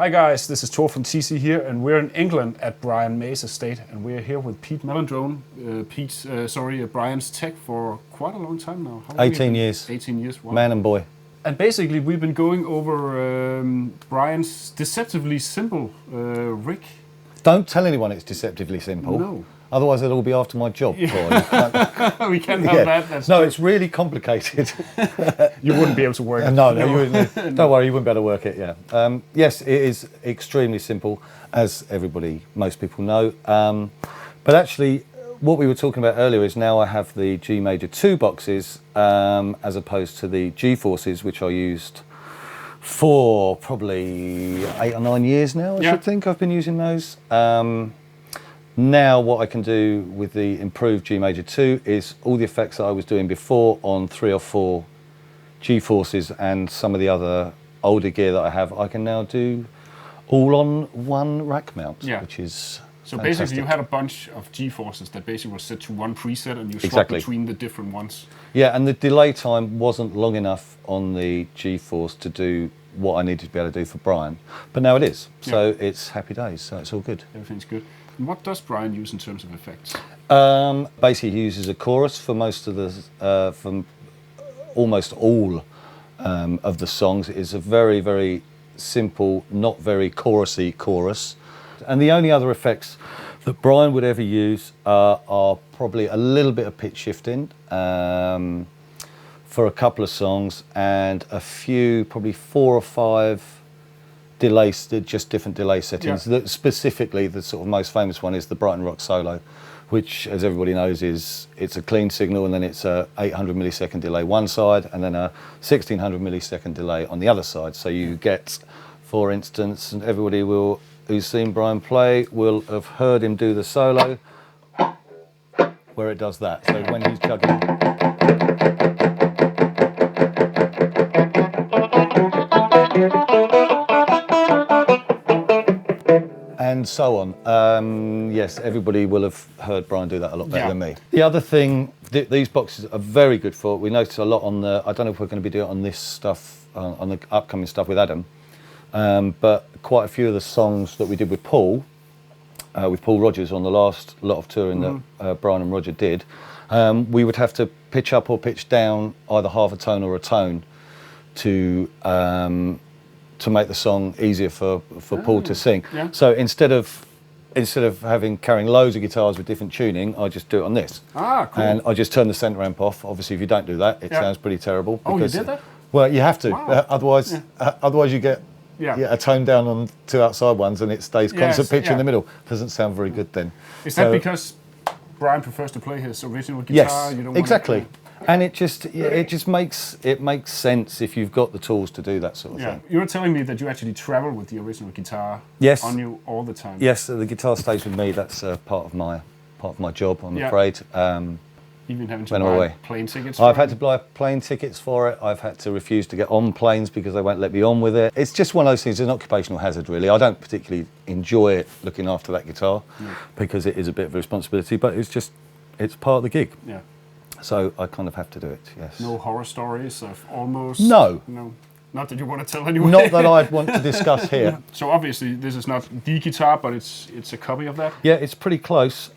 Hi guys, this is Tor from TC here, and we're in England at Brian May's estate, and we're here with Pete Malandrone. Brian's tech for quite a long time now. How 18 years. 18 years, wow. Man and boy. And basically, we've been going over Brian's deceptively simple rig. Don't tell anyone it's deceptively simple. No. Otherwise, it'll all be after my job. Yeah. We can't have that. That's no, true. It's really complicated. You wouldn't be able to work it. No, you wouldn't. Don't worry, you wouldn't be able to work it, yeah. Yes, it is extremely simple, as most people know. But actually, what we were talking about earlier is now I have the G major 2 boxes as opposed to the G forces, which I used for probably 8 or 9 years now, I should think I've been using those. Now what I can do with the improved G major 2 is all the effects that I was doing before on 3 or 4 G forces and some of the other older gear that I have, I can now do all on one rack mount, which is so fantastic. Basically you had a bunch of G forces that basically were set to one preset and you swap between the different ones. Yeah, and the delay time wasn't long enough on the G force to do what I needed to be able to do for Brian, but now it is, so it's happy days, so it's all good. Everything's good. And what does Brian use in terms of effects? Basically he uses a chorus for most of the, from almost all of the songs. It is a very, very simple, not very chorusy chorus. And the only other effects that Brian would ever use are probably a little bit of pitch shifting for a couple of songs and a few, probably 4 or 5 delays, just different delay settings. Specifically, the sort of most famous one is the Brighton Rock solo, which, as everybody knows, it's a clean signal and then it's a 800 millisecond delay one side and then a 1600 millisecond delay on the other side. So you get, for instance, and everybody who's seen Brian play will have heard him do the solo where it does that. So when he's juggling. And so on. Yes, everybody will have heard Brian do that a lot better than me. The other thing these boxes are very good for, we notice a lot on the, I don't know if we're going to be doing it on this stuff, on the upcoming stuff with Adam, but quite a few of the songs that we did with Paul Rogers on the last lot of touring that Brian and Roger did, we would have to pitch up or pitch down either half a tone or a tone to make the song easier for Paul to sing. So instead of carrying loads of guitars with different tuning, I just do it on this. Cool. And I just turn the centre amp off. Obviously, if you don't do that, it sounds pretty terrible. Oh, you did that? Well, you have to. Wow. Otherwise you get a tone down on 2 outside ones and it stays constant pitch in the middle. Doesn't sound very good then. Is that because Brian prefers to play his original guitar? Yes, you don't exactly. And it just makes sense if you've got the tools to do that sort of thing. You were telling me that you actually travel with the original guitar on you all the time. Yes, the guitar stays with me. That's part of my job, I'm afraid. Even having to buy plane tickets. I've had to buy plane tickets for it. I've had to refuse to get on planes because they won't let me on with it. It's just one of those things. It's an occupational hazard, really. I don't particularly enjoy it looking after that guitar because it is a bit of a responsibility. But it's part of the gig. Yeah. So I kind of have to do it, yes. No horror stories of almost... No. Not that you want to tell anyone. Not that I'd want to discuss here. So obviously this is not the guitar, but it's a copy of that? Yeah, it's pretty close.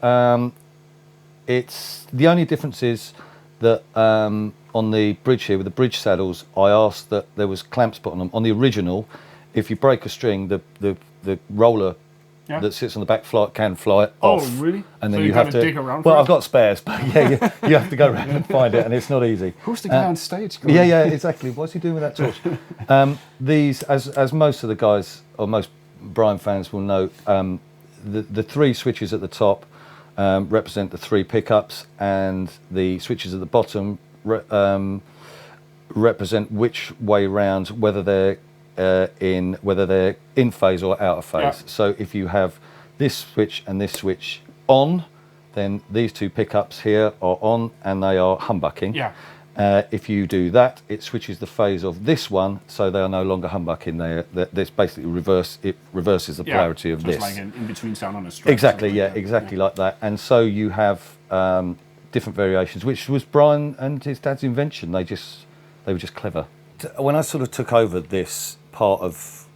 It's the only difference is that on the bridge here, with the bridge saddles, I asked that there was clamps put on them. On the original, if you break a string, the roller that sits on the back can fly it off. Oh, really? And then so you have to dig around. Well, I've got spares, but you have to go around and find it, and it's not easy. Who's the guy on stage? Yeah, exactly. What's he doing with that torch? These, as most of the guys or most Brian fans will know, the 3 switches at the top represent the 3 pickups, and the switches at the bottom represent which way round, whether they're in phase or out of phase. So if you have this switch and this switch on, then these 2 pickups here are on and they are humbucking. If you do that, it switches the phase of this one, so they are no longer humbucking. This basically reverses the polarity of this. It's like an in-between sound on a string. Exactly, exactly like that. And so you have different variations, which was Brian and his dad's invention. They were just clever. When I sort of took over this part of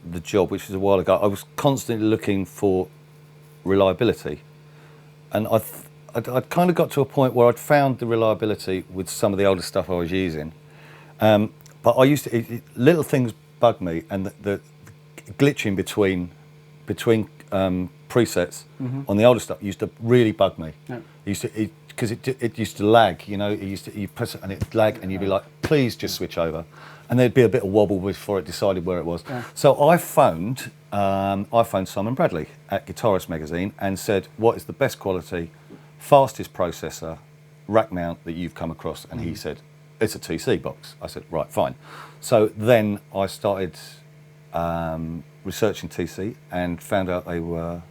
the job, which was a while ago, I was constantly looking for reliability, and I'd kind of got to a point where I'd found the reliability with some of the older stuff I was using, but I used to little things bug me, and the glitching between presets on the older stuff used to really bug me. Yeah. Because it used to lag, you know. You press it and it'd lag, and you'd be like, please just switch over, and there'd be a bit of wobble before it decided where it was. Yeah. So I phoned Simon Bradley at Guitarist magazine and said, what is the best quality, fastest processor rack mount that you've come across? And he said, it's a TC box. I said, right, fine. So then I started researching TC and found out they were,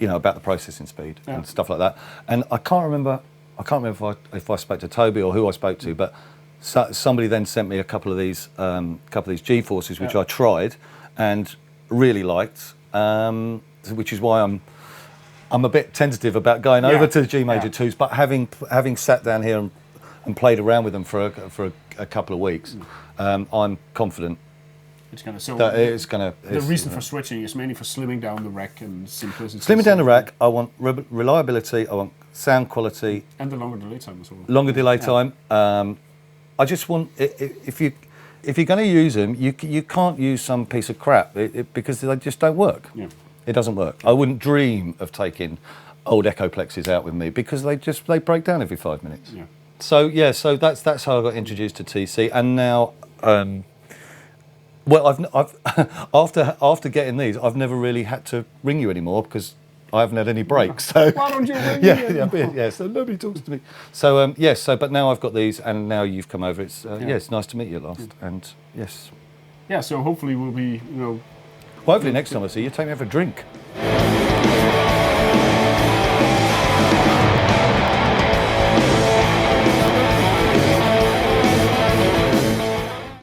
you know, about the processing speed and stuff like that. And I can't remember if I spoke to Toby or who I spoke to, but somebody then sent me a couple of these G-Forces, which I tried and really liked, which is why I'm a bit tentative about going over to the G major 2s. But having sat down here and played around with them for a couple of weeks, I'm confident. It's going to. The reason for switching is mainly for slimming down the rack and simplicity. Slimming down the rack. I want reliability. I want sound quality and the longer delay time as well. Longer delay time. I just want if you're going to use them, you can't use some piece of crap because they just don't work. Yeah. It doesn't work. I wouldn't dream of taking old Echoplexes out with me because they break down every 5 minutes. Yeah. So that's how I got introduced to TC, and now. Well, I've after getting these, I've never really had to ring you anymore because I haven't had any breaks. So why don't you ring me? Yeah. So nobody talks to me. So yes. So but now I've got these, and now you've come over. It's it's nice to meet you at last. And yes. Yeah. So hopefully we'll be, Hopefully next time I see you, take me for a drink.